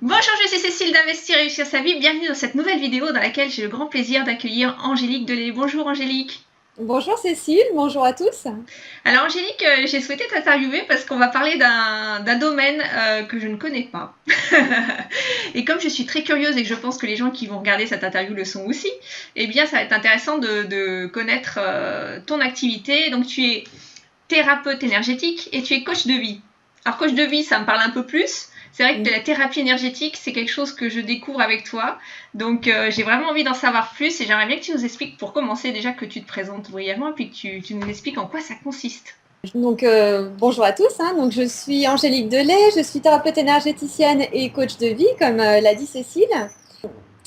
Bonjour, je suis Cécile d'Investir et Réussir sa vie. Bienvenue dans cette nouvelle vidéo dans laquelle j'ai le grand plaisir d'accueillir Angélique Delay. Bonjour Angélique. Bonjour Cécile, bonjour à tous. Alors Angélique, j'ai souhaité t'interviewer parce qu'on va parler d'un domaine que je ne connais pas. Et comme je suis très curieuse et que je pense que les gens qui vont regarder cette interview le sont aussi, eh bien ça va être intéressant de connaître ton activité. Donc tu es thérapeute énergétique et tu es coach de vie. Alors coach de vie, ça me parle un peu plus. C'est vrai que la thérapie énergétique, c'est quelque chose que je découvre avec toi. Donc j'ai vraiment envie d'en savoir plus et j'aimerais bien que tu nous expliques, pour commencer déjà, que tu te présentes brièvement et puis que tu nous expliques en quoi ça consiste. Bonjour à tous. Donc, je suis Angélique Delay, je suis thérapeute énergéticienne et coach de vie, comme l'a dit Cécile.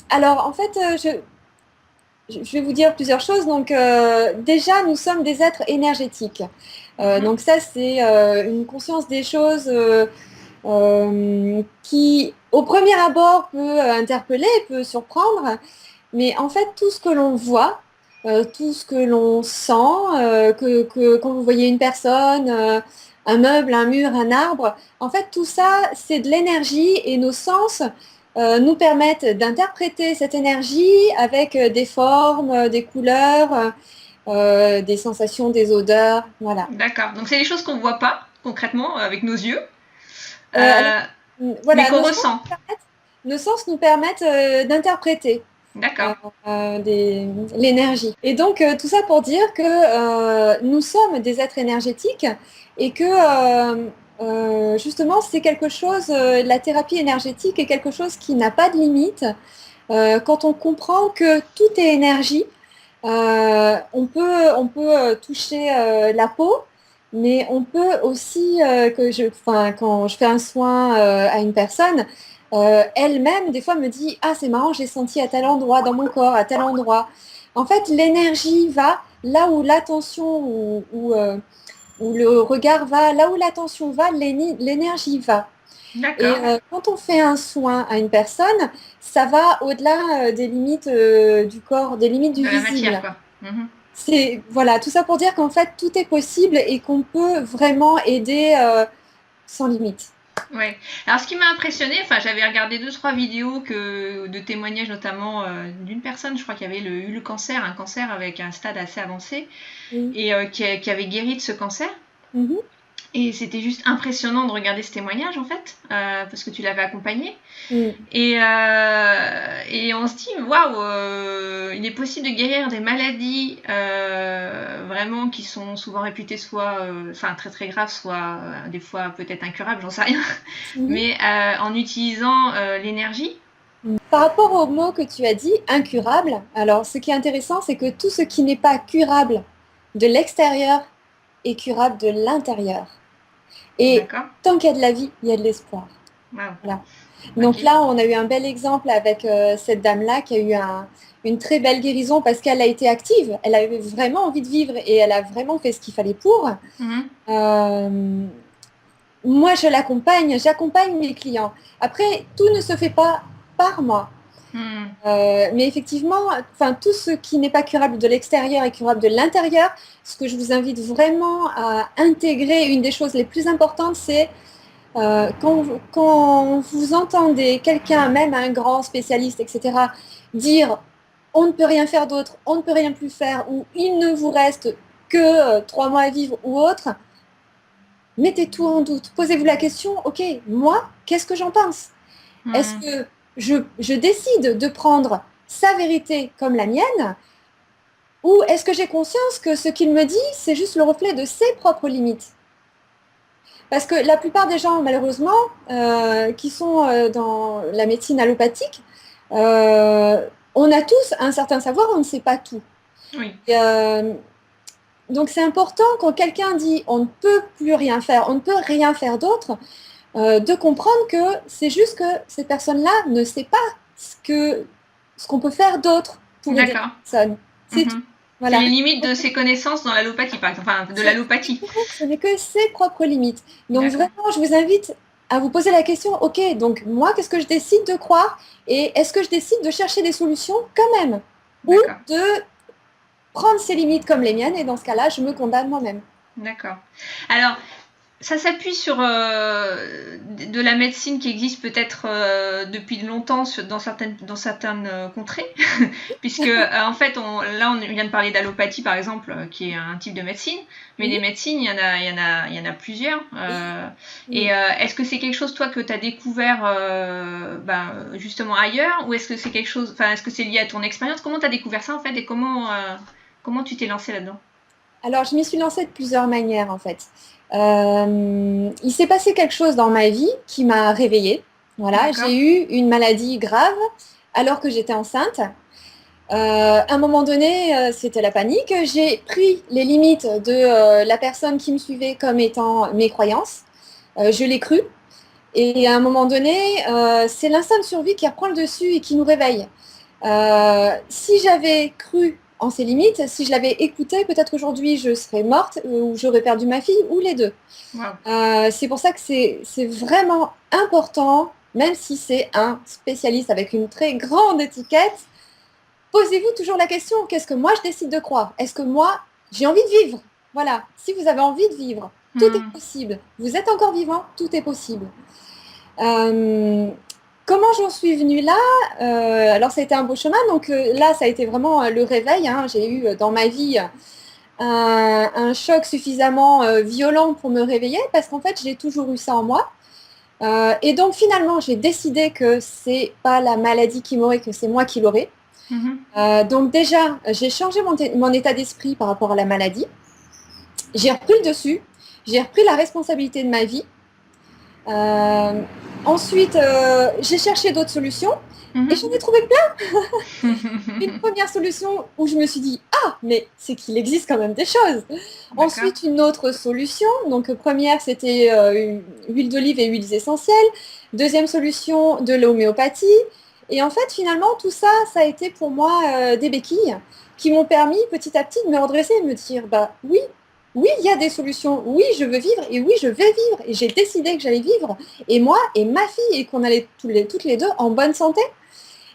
Alors, en fait, je vais vous dire plusieurs choses. Déjà, nous sommes des êtres énergétiques. Donc, ça, c'est une conscience des choses qui, au premier abord, peut interpeller, peut surprendre. Mais en fait, tout ce que l'on voit, tout ce que l'on sent, quand vous voyez une personne, un meuble, un mur, un arbre, en fait, tout ça, c'est de l'énergie et nos sens nous permettent d'interpréter cette énergie avec des formes, des couleurs, des sensations, des odeurs, voilà. D'accord. Donc c'est des choses qu'on ne voit pas concrètement avec nos yeux, Alors, euh, mais voilà, qu'on ressent. nos sens nous permettent d'interpréter. D'accord. L'énergie. Et donc, tout ça pour dire que nous sommes des êtres énergétiques et que justement, c'est quelque chose, la thérapie énergétique est quelque chose qui n'a pas de limite. Quand on comprend que tout est énergie, on peut toucher la peau, mais on peut aussi, quand je fais un soin à une personne, elle-même, des fois, me dit, ah, c'est marrant, j'ai senti à tel endroit dans mon corps, à tel endroit. En fait, l'énergie va là où l'attention où le regard va, là où l'attention va, l'énergie va. Et D'accord. quand on fait un soin à une personne, ça va au-delà des limites du corps, des limites du De la matière, visible. quoi. Mhm. C'est voilà, tout ça pour dire qu'en fait, tout est possible et qu'on peut vraiment aider sans limite. Ouais. Alors, ce qui m'a impressionné, enfin, j'avais regardé deux trois vidéos de témoignages, notamment d'une personne, je crois, qui avait eu le cancer, un cancer avec un stade assez avancé, Oui. et qui avait guéri de ce cancer. Mhm. Et c'était juste impressionnant de regarder ce témoignage, en fait, parce que tu l'avais accompagné. Mm. Et on se dit, waouh, il est possible de guérir des maladies vraiment qui sont souvent réputées soit très très graves, soit des fois peut-être incurables, j'en sais rien, Mhm. mais en utilisant l'énergie. Par rapport au mot que tu as dit, incurable, alors ce qui est intéressant, c'est que tout ce qui n'est pas curable de l'extérieur est curable de l'intérieur. Et D'accord. tant qu'il y a de la vie, il y a de l'espoir. Waouh. Voilà. Ok. Donc là, on a eu un bel exemple avec cette dame-là qui a eu une très belle guérison parce qu'elle a été active. Elle avait vraiment envie de vivre et elle a vraiment fait ce qu'il fallait pour. Mhm. Euh, Moi, j'accompagne mes clients. Après, tout ne se fait pas par moi. Mhm. Mais effectivement, enfin, tout ce qui n'est pas curable de l'extérieur est curable de l'intérieur. Ce que je vous invite vraiment à intégrer, une des choses les plus importantes, c'est quand vous entendez quelqu'un, même un grand spécialiste, etc., dire on ne peut rien faire d'autre, on ne peut rien plus faire, ou il ne vous reste que 3 mois à vivre ou autre, mettez tout en doute. Posez-vous la question, ok, moi, qu'est-ce que j'en pense? Est-ce Mhm. que je décide de prendre sa vérité comme la mienne, ou est-ce que j'ai conscience que ce qu'il me dit, c'est juste le reflet de ses propres limites? Parce que la plupart des gens, malheureusement, qui sont dans la médecine allopathique, on a tous un certain savoir, on ne sait pas tout. Oui. Et, donc c'est important quand quelqu'un dit on ne peut plus rien faire, on ne peut rien faire d'autre, de comprendre que c'est juste que cette personne-là ne sait pas ce qu'on peut faire d'autre pour aider D'accord. la personne. C'est tout. Mhm. C'est Voilà. les limites de ses connaissances dans l'allopathie, par exemple, enfin de l'allopathie. Ce n'est que ses propres limites. Donc D'accord. vraiment, je vous invite à vous poser la question, ok, donc moi, qu'est-ce que je décide de croire et est-ce que je décide de chercher des solutions quand même ou D'accord. de prendre ses limites comme les miennes et dans ce cas-là, je me condamne moi-même. D'accord. Alors, Ça s'appuie sur de la médecine qui existe peut-être depuis longtemps dans certaines contrées, puisque en fait, on vient de parler d'allopathie par exemple, qui est un type de médecine, mais des médecines, il y en a plusieurs. Et est-ce que c'est quelque chose, toi, que tu as découvert justement ailleurs, ou est-ce que c'est quelque chose, enfin, est-ce que c'est lié à ton expérience? Comment tu as découvert ça en fait, et comment tu t'es lancée là-dedans? Alors, je m'y suis lancée de plusieurs manières, en fait. Il s'est passé quelque chose dans ma vie qui m'a réveillée. Voilà, j'ai eu une maladie grave alors que j'étais enceinte. À un moment donné, c'était la panique. J'ai pris les limites de la personne qui me suivait comme étant mes croyances. Je l'ai cru. Et à un moment donné, c'est l'instinct de survie qui reprend le dessus et qui nous réveille. Si j'avais cru en ses limites, si je l'avais écouté, peut-être qu'aujourd'hui je serais morte ou j'aurais perdu ma fille ou les deux. Wow. C'est pour ça que c'est vraiment important, même si c'est un spécialiste avec une très grande étiquette, posez-vous toujours la question, qu'est-ce que moi je décide de croire? Est-ce que moi j'ai envie de vivre? Voilà, si vous avez envie de vivre, tout est possible. Vous êtes encore vivant, tout est possible. Comment j'en suis venue là? Alors ça a été un beau chemin, donc là ça a été vraiment le réveil. Hein. J'ai eu dans ma vie un choc suffisamment violent pour me réveiller parce qu'en fait j'ai toujours eu ça en moi. Et donc finalement j'ai décidé que c'est pas la maladie qui m'aurait, que c'est moi qui l'aurais. Donc déjà j'ai changé mon état d'esprit par rapport à la maladie. J'ai repris le dessus, j'ai repris la responsabilité de ma vie. Ensuite, j'ai cherché d'autres solutions et j'en ai trouvé plein. Une première solution où je me suis dit, ah, mais c'est qu'il existe quand même des choses. Ensuite, une autre solution. Donc, première, c'était huile d'olive et huiles essentielles. Deuxième solution, de l'homéopathie. Et en fait, finalement, tout ça, ça a été pour moi des béquilles qui m'ont permis petit à petit de me redresser et de me dire, bah oui, oui, il y a des solutions. Oui, je veux vivre et oui, je vais vivre. Et j'ai décidé que j'allais vivre. Et moi et ma fille, et qu'on allait toutes les deux en bonne santé.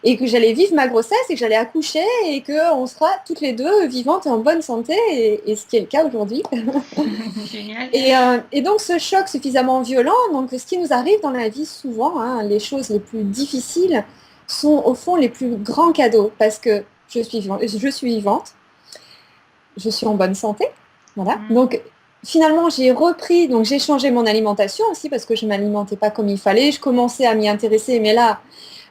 Et que j'allais vivre ma grossesse et que j'allais accoucher et qu'on sera toutes les deux vivantes et en bonne santé. Et ce qui est le cas aujourd'hui. Génial. Et donc, ce choc suffisamment violent, donc ce qui nous arrive dans la vie souvent, hein, les choses les plus difficiles sont au fond les plus grands cadeaux. Parce que je suis vivante, je suis en bonne santé. Voilà. Donc, finalement, j'ai repris, donc j'ai changé mon alimentation aussi parce que je ne m'alimentais pas comme il fallait. Je commençais à m'y intéresser, mais là,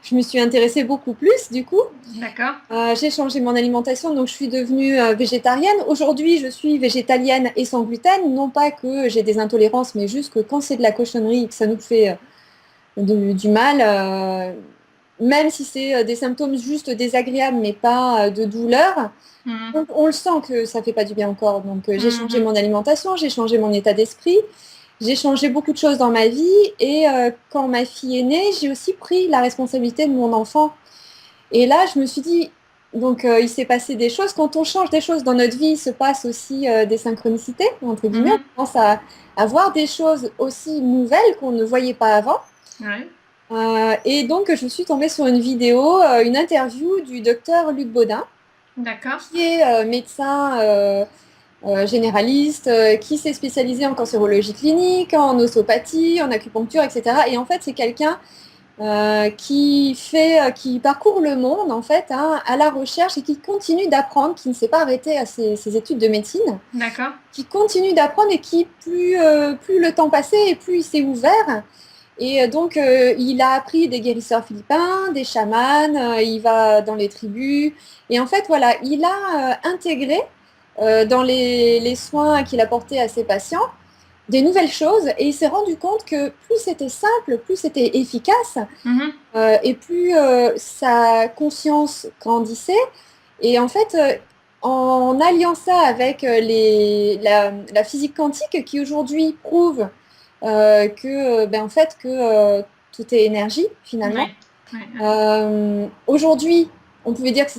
je me suis intéressée beaucoup plus du coup. D'accord. J'ai changé mon alimentation, donc je suis devenue végétarienne. Aujourd'hui, je suis végétalienne et sans gluten. Non pas que j'ai des intolérances, mais juste que quand c'est de la cochonnerie et que ça nous fait du mal, même si c'est des symptômes juste désagréables, mais pas de douleur, on le sent que ça fait pas du bien au corps. Donc j'ai changé mon alimentation, j'ai changé mon état d'esprit, j'ai changé beaucoup de choses dans ma vie. Et quand ma fille est née, j'ai aussi pris la responsabilité de mon enfant. Et là, je me suis dit, donc il s'est passé des choses. Quand on change des choses dans notre vie, il se passe aussi des synchronicités, entre guillemets. On commence à voir des choses aussi nouvelles qu'on ne voyait pas avant. Ouais. Et donc, je suis tombée sur une vidéo, une interview du docteur Luc Baudin, qui est médecin généraliste, qui s'est spécialisé en cancérologie clinique, en ostéopathie, en acupuncture, etc. Et en fait, c'est quelqu'un qui parcourt le monde en fait hein, à la recherche et qui continue d'apprendre, qui ne s'est pas arrêté à ses études de médecine, qui continue d'apprendre et qui plus le temps passait et plus il s'est ouvert. Et donc il a appris des guérisseurs philippins, des chamans, il va dans les tribus et en fait voilà, il a intégré dans les soins qu'il apportait à ses patients des nouvelles choses et il s'est rendu compte que plus c'était simple, plus c'était efficace et plus sa conscience grandissait. Et en fait, en alliant ça avec la physique quantique qui aujourd'hui prouve en fait, que tout est énergie finalement. Aujourd'hui, on pouvait dire que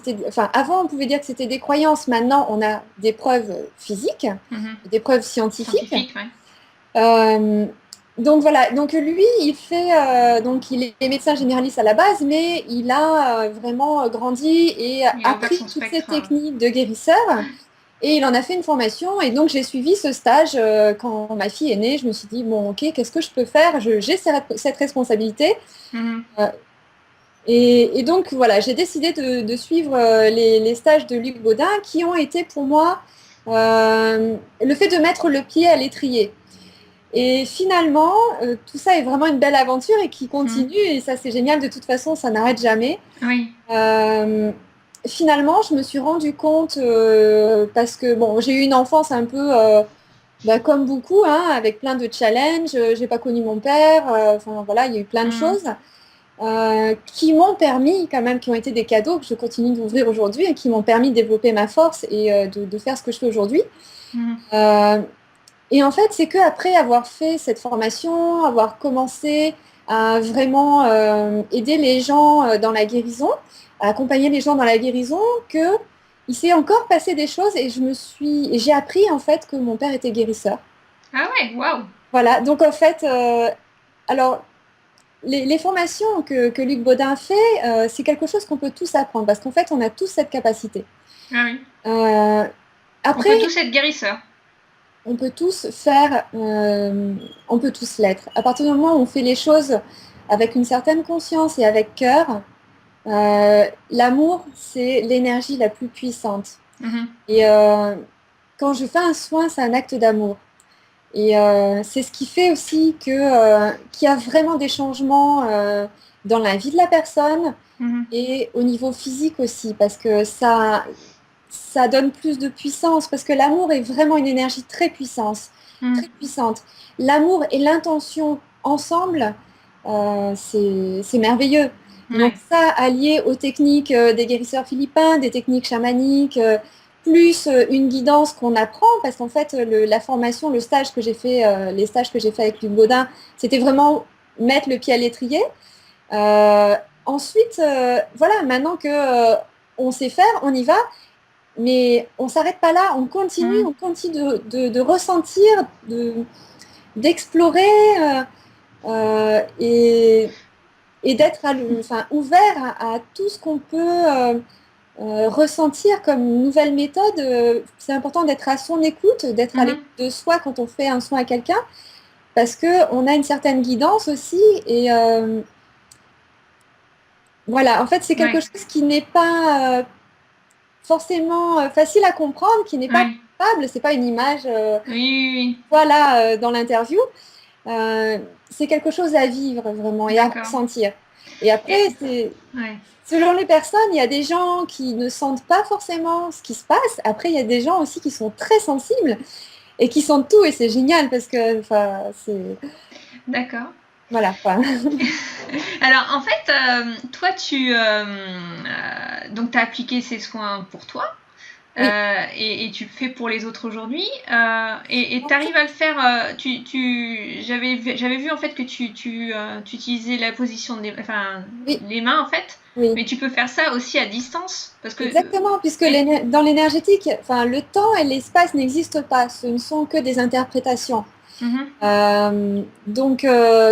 avant on pouvait dire que c'était des croyances. Maintenant, on a des preuves physiques, des preuves scientifiques. Donc voilà, donc lui, il est médecin généraliste à la base, mais il a vraiment grandi et appris toutes ces techniques de guérisseur. Et il en a fait une formation. Et donc, j'ai suivi ce stage quand ma fille est née. Je me suis dit, bon, ok, qu'est-ce que je peux faire? J'ai cette responsabilité. Mhm. Euh, et donc, voilà, j'ai décidé de suivre les stages de Luc Baudin qui ont été pour moi le fait de mettre le pied à l'étrier. Et finalement, tout ça est vraiment une belle aventure et qui Mhm. continue. Et ça, c'est génial. De toute façon, ça n'arrête jamais. Oui. Euh, Finalement, je me suis rendu compte, parce que bon, j'ai eu une enfance un peu comme beaucoup, hein, avec plein de challenges. J'ai pas connu mon père. Enfin voilà, il y a eu plein de Mhm. choses qui m'ont permis, quand même, qui ont été des cadeaux que je continue d'ouvrir aujourd'hui et qui m'ont permis de développer ma force et de faire ce que je fais aujourd'hui. Mhm. Euh, et en fait, c'est que après avoir fait cette formation, avoir commencé à vraiment aider les gens dans la guérison, à accompagner les gens dans la guérison, que il s'est encore passé des choses et et j'ai appris en fait que mon père était guérisseur. Ah ouais, waouh. Voilà. Donc en fait, alors les formations que Luc Baudin fait, c'est quelque chose qu'on peut tous apprendre parce qu'en fait, on a tous cette capacité. Ah oui. Euh, On Après, peut tous être guérisseurs. on peut tous faire, on peut tous l'être. À partir du moment où on fait les choses avec une certaine conscience et avec cœur, l'amour, c'est l'énergie la plus puissante. Mhm. Et quand je fais un soin, c'est un acte d'amour. Et c'est ce qui fait aussi qu'il y a vraiment des changements dans la vie de la personne Mhm. et au niveau physique aussi, parce que ça donne plus de puissance, parce que l'amour est vraiment une énergie très puissante, très Mhm. puissante. L'amour et l'intention ensemble, c'est merveilleux. Et donc Ouais. ça, allié aux techniques des guérisseurs philippins, des techniques chamaniques, plus une guidance qu'on apprend, parce qu'en fait, la formation, le stage que j'ai fait, les stages que j'ai fait avec Luc Baudin, c'était vraiment mettre le pied à l'étrier. Euh, Ensuite, voilà, maintenant que on sait faire, on y va, mais on s'arrête pas là, Mhm. on continue de ressentir, d'explorer et d'être enfin, ouvert à tout ce qu'on peut ressentir comme nouvelle méthode. C'est important d'être à son écoute, d'être à l'écoute Mhm. de soi quand on fait un soin à quelqu'un, parce qu'on a une certaine guidance aussi. Et voilà, en fait, c'est quelque Ouais. chose qui n'est pas forcément facile à comprendre, qui n'est pas Ouais. palpable, c'est pas une image, Oui, oui, voilà, dans l'interview. Euh, c'est quelque chose à vivre vraiment oui. et à D'accord. ressentir. Et après, Et... c'est Ouais. selon les personnes, il y a des gens qui ne sentent pas forcément ce qui se passe. Après, il y a des gens aussi qui sont très sensibles et qui sentent tout et c'est génial parce que, enfin, c'est D'accord. voilà. Enfin, Alors, en fait, toi, donc, tu as appliqué ces soins pour toi. oui. Et tu le fais pour les autres aujourd'hui. Et tu En fait, arrives à le faire. J'avais vu en fait que tu utilisais la position enfin, oui, les mains en fait. oui. Mais tu peux faire ça aussi à distance. Parce que. Exactement, puisque Et, dans l'énergétique, enfin, le temps et l'espace n'existent pas, ce ne sont que des interprétations. Mhm. Donc,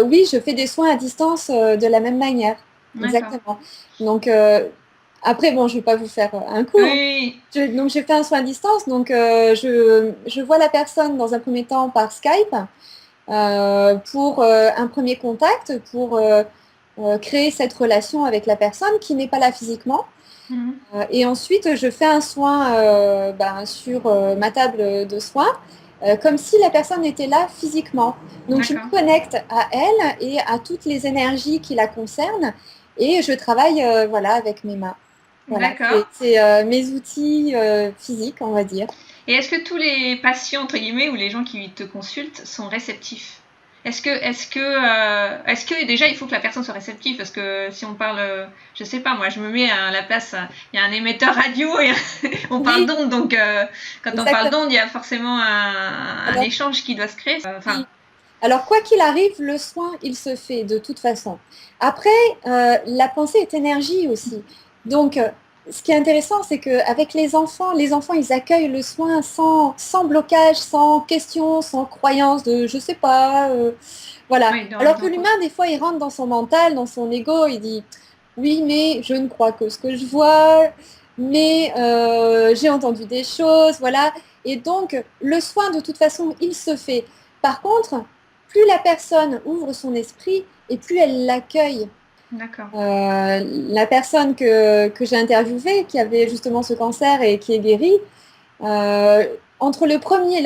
oui, je fais des soins à distance de la même manière. D'accord. Exactement. Donc, après, bon, je ne vais pas vous faire un cours. Oui. Donc, je fais un soin à distance. Donc, je vois la personne dans un premier temps par Skype pour un premier contact, pour créer cette relation avec la personne qui n'est pas là physiquement. Mhm. Et ensuite, je fais un soin sur ma table de soins, comme si la personne était là physiquement. Donc, je me D'accord. connecte à elle et à toutes les énergies qui la concernent et je travaille voilà, avec mes mains. Voilà, D'accord. c'est mes outils physiques, on va dire. Et est-ce que tous les patients, entre guillemets, ou les gens qui te consultent sont réceptifs? Est-ce que déjà il faut que la personne soit réceptive parce que si on parle, je sais pas, moi je me mets à la place, il y a un émetteur radio et on parle Oui, d'ondes, donc quand on parle exactement. d'ondes, il y a forcément un Alors, échange qui doit se créer. Enfin, oui. Alors, quoi qu'il arrive, le soin, il se fait de toute façon. Après, la pensée est énergie aussi. Donc, ce qui est intéressant, c'est qu'avec les enfants, ils accueillent le soin sans blocage, sans question, sans croyance de je sais pas. Voilà. oui, Alors dans que ton l'humain, des fois, il rentre dans son mental, dans son ego, il dit oui, mais je ne crois que ce que je vois. mais j'ai entendu des choses, voilà. Et donc, le soin, de toute façon, il se fait. Par contre, plus la personne ouvre son esprit et plus elle l'accueille. D'accord. La personne que j'ai interviewée, qui avait justement ce cancer et qui est guérie, entre la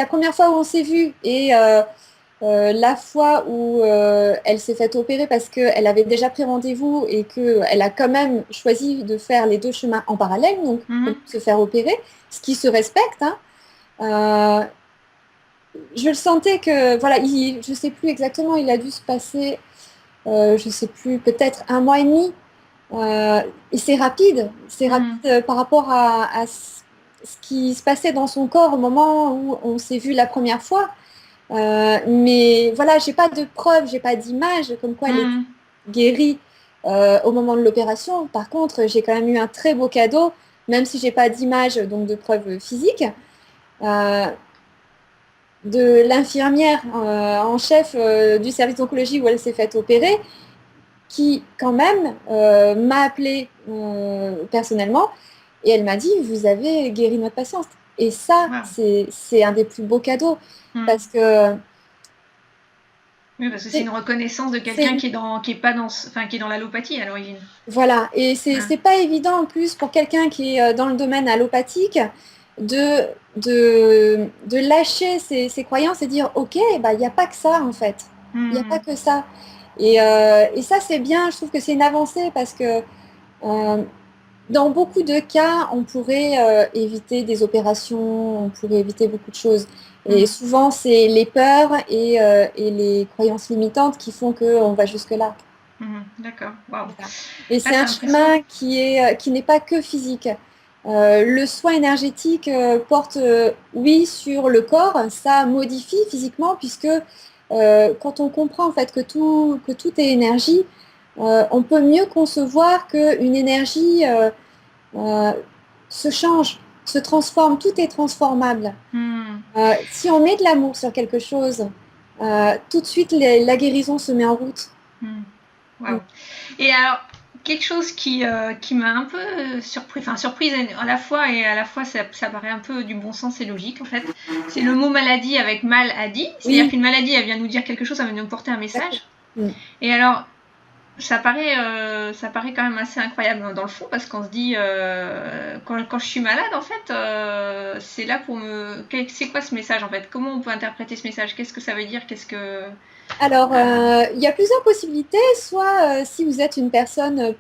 première fois où on s'est vu et la fois où elle s'est faite opérer parce qu'elle avait déjà pris rendez-vous et qu'elle a quand même choisi de faire les deux chemins en parallèle, donc pour se faire opérer, ce qui se respecte, hein. Euh, je le sentais que, voilà, je ne sais plus exactement, il a dû se passer, je ne sais plus, peut-être un mois et demi. Et c'est rapide par rapport à ce qui se passait dans son corps au moment où on s'est vu la première fois. Mais voilà, j'ai pas de preuves, j'ai pas d'image comme quoi elle est guérie au moment de l'opération. Par contre, j'ai quand même eu un très beau cadeau, même si j'ai pas d'image, donc de preuves physiques, euh, de l'infirmière en chef du service d'oncologie où elle s'est faite opérer, qui quand même m'a appelée personnellement et elle m'a dit, vous avez guéri notre patiente. Et ça, Wow. c'est un des plus beaux cadeaux parce que Oui, parce que c'est une reconnaissance de quelqu'un qui est dans l'allopathie à l'origine. Voilà, et c'est pas évident en plus pour quelqu'un qui est dans le domaine allopathique de, de lâcher ses croyances et dire ok, bah, il n'y a pas que ça en fait, il n'y a pas que ça. Et ça c'est bien, je trouve que c'est une avancée parce que dans beaucoup de cas, on pourrait éviter des opérations, on pourrait éviter beaucoup de choses. Et souvent, c'est les peurs et les croyances limitantes qui font qu'on va jusque-là. D'accord, waouh. Voilà. Et c'est un chemin qui n'est pas que physique. Le soin énergétique porte, oui, sur le corps, ça modifie physiquement, puisque quand on comprend en fait que tout est énergie, on peut mieux concevoir qu'une énergie euh, se change, se transforme, tout est transformable. Si on met de l'amour sur quelque chose, tout de suite la guérison se met en route. Wow. Et alors, quelque chose qui m'a un peu surprise à la fois, et à la fois ça paraît un peu du bon sens et logique en fait, c'est le mot maladie avec maladie. C'est-à-dire qu'une maladie, elle vient nous dire quelque chose, elle vient nous porter un message. Et alors, ça paraît quand même assez incroyable dans le fond, parce qu'on se dit, quand je suis malade, en fait, c'est là pour me... C'est quoi ce message en fait? Comment on peut interpréter ce message? Qu'est-ce que ça veut dire? Alors, il y a plusieurs possibilités. Soit si vous êtes une personne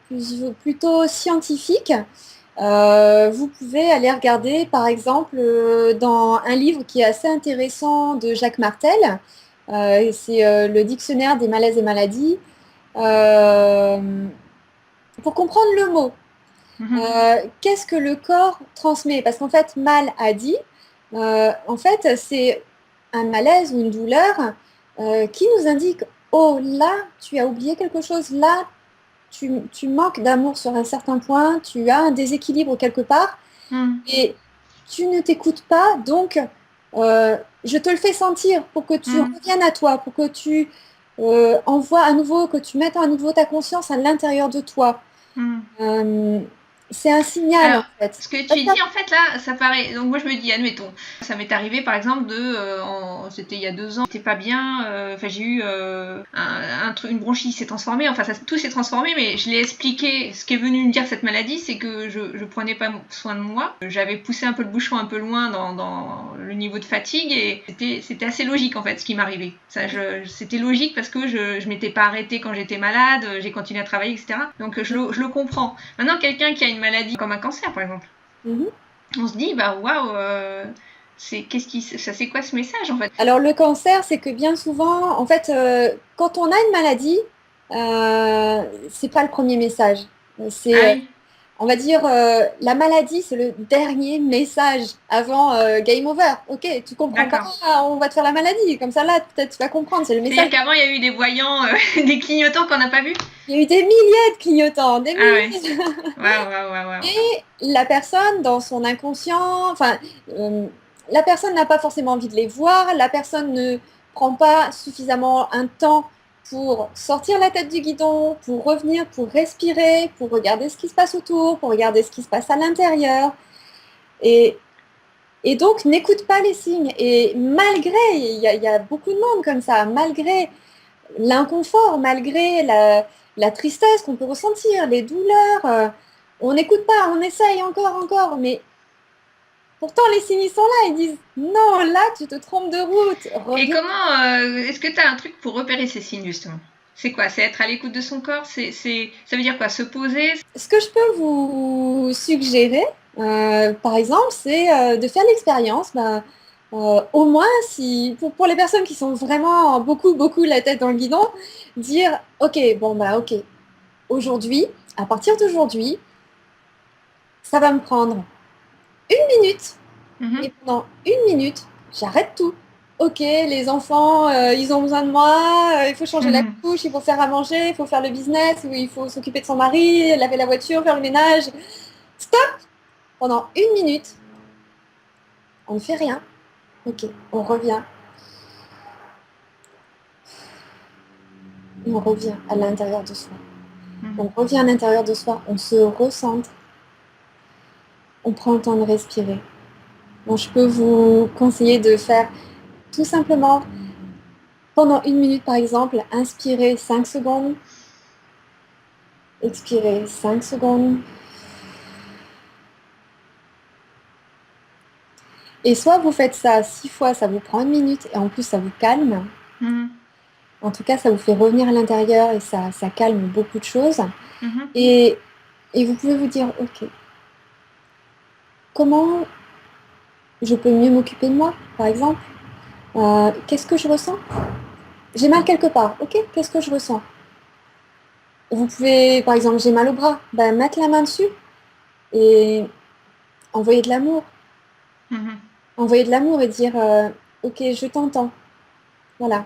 plutôt scientifique, vous pouvez aller regarder, par exemple, dans un livre qui est assez intéressant de Jacques Martel. C'est le dictionnaire des malaises et maladies. Pour comprendre le mot, qu'est-ce que le corps transmet? Parce qu'en fait, mal a dit, en fait, c'est un malaise ou une douleur qui nous indique, oh là, tu as oublié quelque chose, là, tu manques d'amour sur un certain point, tu as un déséquilibre quelque part, et tu ne t'écoutes pas, donc je te le fais sentir pour que tu reviennes à toi, pour que tu envoies à nouveau, que tu mettes à nouveau ta conscience à l'intérieur de toi. C'est un signal. Alors, en fait. Ce que tu dis en fait là, ça paraît. Donc moi je me dis, admettons, ça m'est arrivé par exemple c'était il y a 2 ans, c'était pas bien. Enfin j'ai eu une bronchite qui s'est transformée. Enfin tout s'est transformé, mais je l'ai expliqué. Ce qui est venu me dire cette maladie, c'est que je prenais pas soin de moi. J'avais poussé un peu le bouchon un peu loin dans le niveau de fatigue, et c'était assez logique en fait ce qui m'arrivait. C'était logique parce que je m'étais pas arrêtée quand j'étais malade, j'ai continué à travailler, etc. Donc je le comprends. Maintenant, quelqu'un qui a une maladie comme un cancer, par exemple, on se dit, bah waouh, c'est quoi ce message en fait? Alors le cancer, c'est que bien souvent, en fait, quand on a une maladie, c'est pas le premier message. C'est, on va dire, la maladie, c'est le dernier message avant game over. Ok, tu comprends pas, on va te faire la maladie. Comme ça, là, peut-être tu vas comprendre. C'est le message. C'est-à-dire qu'avant, il y a eu des voyants, des clignotants qu'on n'a pas vus? Il y a eu des milliers de clignotants, des milliers. Ouais. Et la personne, dans son inconscient, enfin, la personne n'a pas forcément envie de les voir, la personne ne prend pas suffisamment un temps pour sortir la tête du guidon, pour revenir, pour respirer, pour regarder ce qui se passe autour, pour regarder ce qui se passe à l'intérieur. Et, et donc, n'écoute pas les signes. Et malgré, il y a beaucoup de monde comme ça, malgré l'inconfort, malgré la tristesse qu'on peut ressentir, les douleurs, on n'écoute pas, on essaye encore, mais pourtant les signes sont là, ils disent non, là tu te trompes de route, Et reviens. comment, est-ce que tu as un truc pour repérer ces signes justement? C'est quoi? C'est être à l'écoute de son corps? Ça veut dire quoi? Se poser? Ce que je peux vous suggérer, par exemple, c'est de faire l'expérience. Au moins, si, pour les personnes qui sont vraiment beaucoup la tête dans le guidon, dire, ok, ok, aujourd'hui, à partir d'aujourd'hui, ça va me prendre une minute. Mhm. Et pendant une minute, j'arrête tout. Ok, les enfants, ils ont besoin de moi, il faut changer la Mhm. couche, il faut faire à manger, il faut faire le business, ou il faut s'occuper de son mari, laver la voiture, faire le ménage. Stop! Pendant une minute, on ne fait rien. Ok, on revient. Et on revient à l'intérieur de soi. On Mhm. revient à l'intérieur de soi, on se recentre, on prend le temps de respirer. Donc, je peux vous conseiller de faire tout simplement, pendant une minute par exemple, inspirer 5 secondes, expirer 5 secondes. Et soit vous faites ça 6 fois, ça vous prend une minute et en plus ça vous calme. Mhm. En tout cas, ça vous fait revenir à l'intérieur et ça calme beaucoup de choses. Mhm. Et, et vous pouvez vous dire, ok, comment je peux mieux m'occuper de moi, par exemple? Qu'est-ce que je ressens? J'ai mal quelque part, ok, qu'est-ce que je ressens? Vous pouvez, par exemple, j'ai mal au bras, ben, mettre la main dessus et envoyer de l'amour. Mhm. Envoyer de l'amour et dire, ok, je t'entends. Voilà,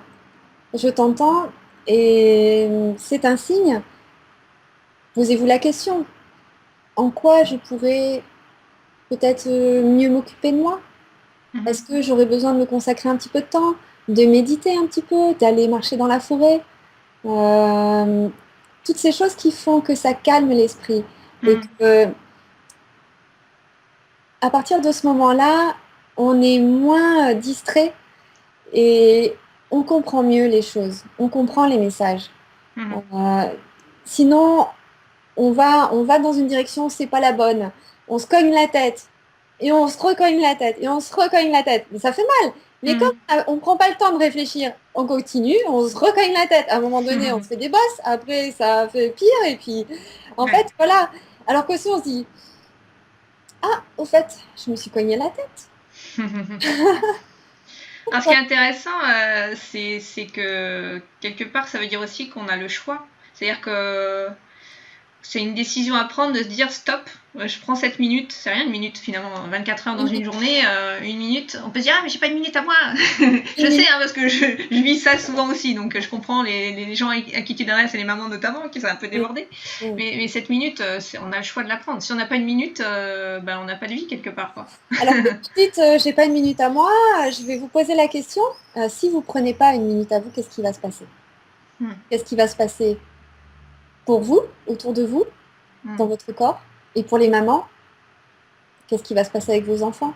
je t'entends et c'est un signe. Posez-vous la question, en quoi je pourrais peut-être mieux m'occuper de moi? Est-ce Mhm. que j'aurais besoin de me consacrer un petit peu de temps, de méditer un petit peu, d'aller marcher dans la forêt? Euh, Toutes ces choses qui font que ça calme l'esprit et Mhm. que à partir de ce moment-là, on est moins distrait et on comprend mieux les choses, on comprend les messages. Mhm. Euh, Sinon, on va dans une direction, c'est pas la bonne. On se cogne la tête et on se recogne la tête et on se recogne la tête. Mais ça fait mal. Mais Mhm. comme on prend pas le temps de réfléchir, on continue, on se recogne la tête. À un moment donné, on se Mhm. fait des bosses. Après, ça fait pire. Et puis, en Ouais. fait, voilà. Alors que si on se dit, ah, au fait, je me suis cogné la tête. Alors, ce qui est intéressant, c'est que quelque part, ça veut dire aussi qu'on a le choix. C'est-à-dire que c'est une décision à prendre de se dire stop, je prends 7 minutes, c'est rien une minute finalement, 24 heures dans Une une minute, journée, une minute, on peut se dire ah mais j'ai pas une minute à moi. une Je sais minute. hein, parce que je vis ça souvent aussi, donc je comprends les gens à qui tu t'adresses et les mamans notamment qui sont un peu Mm, débordées. mm. Mais cette minute, on a le choix de la prendre. Si on n'a pas une minute, ben, on n'a pas de vie quelque part. Quoi. Alors, tout de suite, j'ai pas une minute à moi. Je vais vous poser la question. Si vous prenez pas une minute à vous, qu'est-ce qui va se passer? Hmm. Qu'est-ce qui va se passer pour vous, autour de vous, dans Hmm. votre corps? Et pour les mamans, qu'est-ce qui va se passer avec vos enfants?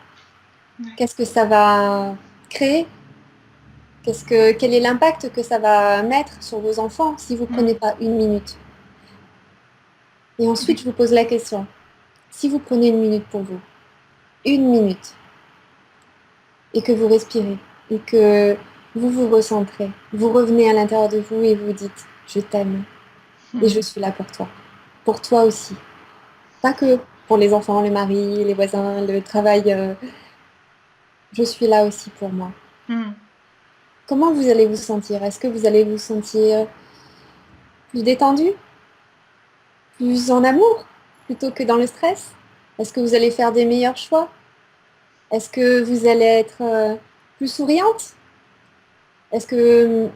Ouais. Qu'est-ce que ça va créer? Quel est l'impact que ça va mettre sur vos enfants si vous Hmm. prenez pas une minute? Et ensuite, Oui. je vous pose la question. Si vous prenez une minute pour vous, une minute, et que vous respirez, et que vous vous recentrez, vous revenez à l'intérieur de vous et vous dites, je t'aime et je Hmm. suis là pour toi aussi. Pas que pour les enfants, le mari, les voisins, le travail, je suis là aussi pour moi. Hmm. Comment vous allez vous sentir? Est-ce que vous allez vous sentir plus détendu, plus en amour, plutôt que dans le stress? Est-ce que vous allez faire des meilleurs choix? Est-ce que vous allez être plus souriante? Est-ce que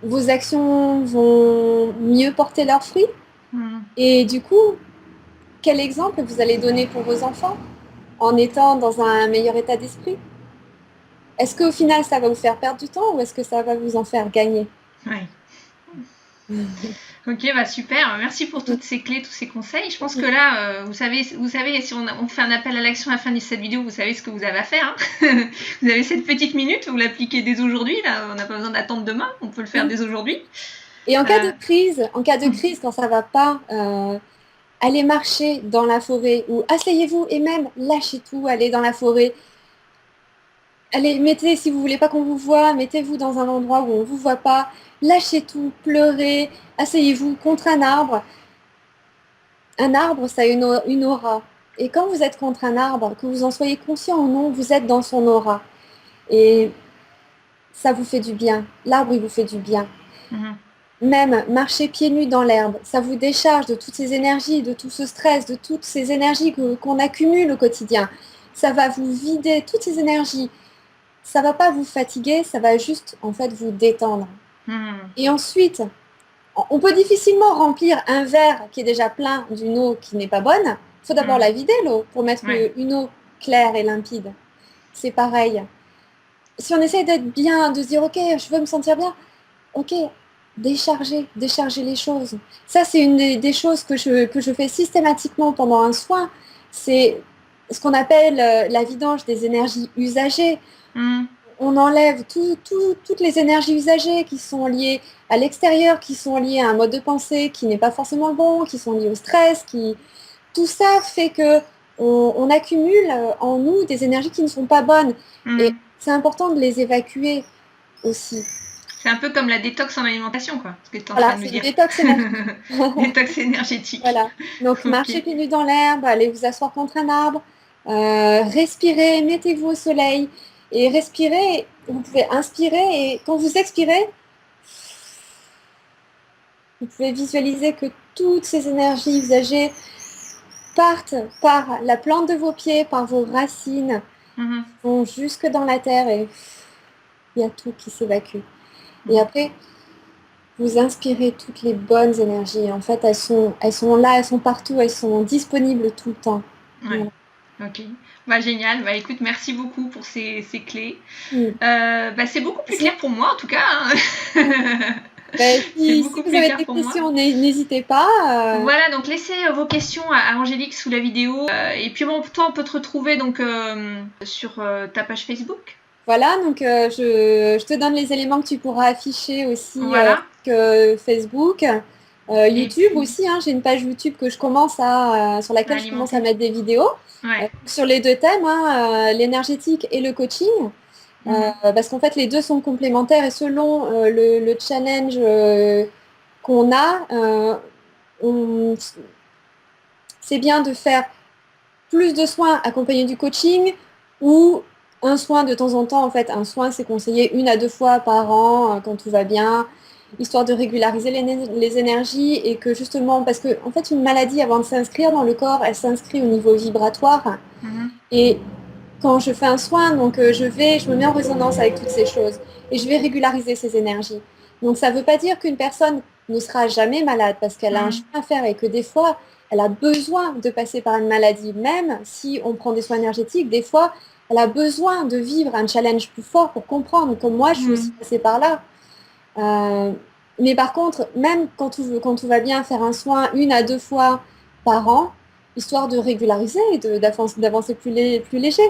vos actions vont mieux porter leurs fruits? Hmm. Et du coup, quel exemple vous allez donner pour vos enfants en étant dans un meilleur état d'esprit? Est-ce qu'au final, ça va vous faire perdre du temps ou est-ce que ça va vous en faire gagner? Ouais. Ok, bah super. Merci pour toutes ces clés, tous ces conseils. Je pense que là, vous savez, si on fait un appel à l'action à la fin de cette vidéo, vous savez ce que vous avez à faire. Hein. Vous avez cette petite minute, vous l'appliquez dès aujourd'hui. Là, on n'a pas besoin d'attendre demain. On peut le faire dès aujourd'hui. Et en cas de crise, quand ça va pas, allez marcher dans la forêt ou asseyez-vous et même lâchez tout, allez dans la forêt. Allez, mettez, si vous voulez pas qu'on vous voit, mettez-vous dans un endroit où on vous voit pas, lâchez tout, pleurez, asseyez-vous contre un arbre. Un arbre, ça a une aura. Et quand vous êtes contre un arbre, que vous en soyez conscient ou non, vous êtes dans son aura. Et ça vous fait du bien. L'arbre, il vous fait du bien. Même marcher pieds nus dans l'herbe, ça vous décharge de toutes ces énergies, de tout ce stress, de toutes ces énergies qu'on accumule au quotidien. Ça va vous vider toutes ces énergies. Ça va pas vous fatiguer, ça va juste en fait vous détendre. Et ensuite, on peut difficilement remplir un verre qui est déjà plein d'une eau qui n'est pas bonne. Il faut d'abord la vider, l'eau, pour mettre une eau claire et limpide. C'est pareil. Si on essaie d'être bien, de se dire, ok, je veux me sentir bien, ok, décharger les choses. Ça, c'est une des choses que je fais systématiquement pendant un soin. C'est ce qu'on appelle la vidange des énergies usagées. On enlève toutes les énergies usagées qui sont liées à l'extérieur, qui sont liées à un mode de pensée qui n'est pas forcément bon, qui sont liées au stress. Tout ça fait que on accumule en nous des énergies qui ne sont pas bonnes. Et c'est important de les évacuer aussi. C'est un peu comme la détox en alimentation, quoi. Ce que tu es en Voilà, train de me dire. Détox énergétique. Détox énergétique. Voilà. Donc, marchez pieds nus dans l'herbe, allez vous asseoir contre un arbre, respirez, mettez-vous au soleil et respirez. Vous pouvez inspirer et quand vous expirez, vous pouvez visualiser que toutes ces énergies usagées partent par la plante de vos pieds, par vos racines, vont jusque dans la terre et il y a tout qui s'évacue. Et après, vous inspirez toutes les bonnes énergies. En fait, elles sont là, elles sont partout, elles sont disponibles tout le temps. Ouais. Ok. Bah, génial. Bah, écoute, merci beaucoup pour ces clés. C'est beaucoup plus clair pour moi, en tout cas. Hein. Si vous avez des questions, n'hésitez pas. Voilà, donc laissez vos questions à Angélique sous la vidéo. Et puis bon, toi, on peut te retrouver donc, sur ta page Facebook. Voilà, donc je te donne les éléments que tu pourras afficher aussi sur Facebook. YouTube puis... aussi, hein, j'ai une page YouTube que je commence sur laquelle je commence à mettre des vidéos sur les deux thèmes, hein, l'énergétique et le coaching. Parce qu'en fait, les deux sont complémentaires et selon le challenge qu'on a, c'est bien de faire plus de soins accompagnés du coaching ou un soin de temps en temps. En fait, un soin, c'est conseillé 1 à 2 fois par an quand tout va bien, histoire de régulariser les énergies et que justement, parce que en fait, une maladie, avant de s'inscrire dans le corps, elle s'inscrit au niveau vibratoire. Et quand je fais un soin, donc je me mets en résonance avec toutes ces choses et je vais régulariser ces énergies. Donc ça ne veut pas dire qu'une personne ne sera jamais malade parce qu'elle a un chemin à faire et que des fois, elle a besoin de passer par une maladie. Même si on prend des soins énergétiques, des fois, elle a besoin de vivre un challenge plus fort pour comprendre, comme moi, je suis aussi passée par là. Mais par contre, même quand tout va bien, faire un soin 1 à 2 fois par an, histoire de régulariser et d'avancer plus léger.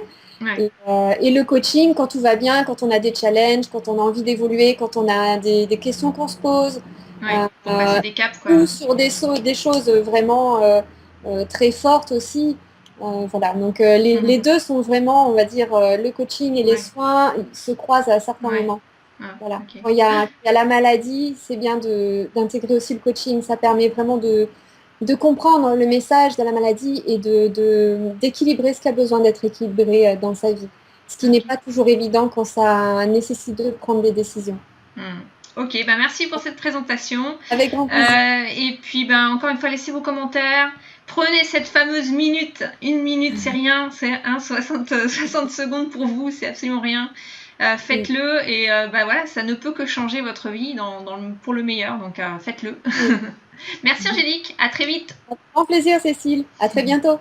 Et le coaching, quand tout va bien, quand on a des challenges, quand on a envie d'évoluer, quand on a des questions qu'on se pose, pour passer des caps, quoi. Ou sur des choses vraiment très fortes aussi. Voilà, donc les deux sont vraiment, on va dire, le coaching et les soins se croisent à certains moments. Voilà. Quand il y a la maladie, c'est bien d'intégrer aussi le coaching. Ça permet vraiment de comprendre le message de la maladie et d'équilibrer ce qui a besoin d'être équilibré dans sa vie. Ce qui n'est pas toujours évident quand ça nécessite de prendre des décisions. Ok, merci pour cette présentation. Avec grand plaisir. Et puis, encore une fois, laissez vos commentaires. Prenez cette fameuse minute. 1 minute, c'est rien. C'est 60 secondes pour vous, c'est absolument rien. Faites-le et voilà, ça ne peut que changer votre vie pour le meilleur. Donc, faites-le. Merci Angélique, à très vite. Avec grand plaisir Cécile, à très bientôt.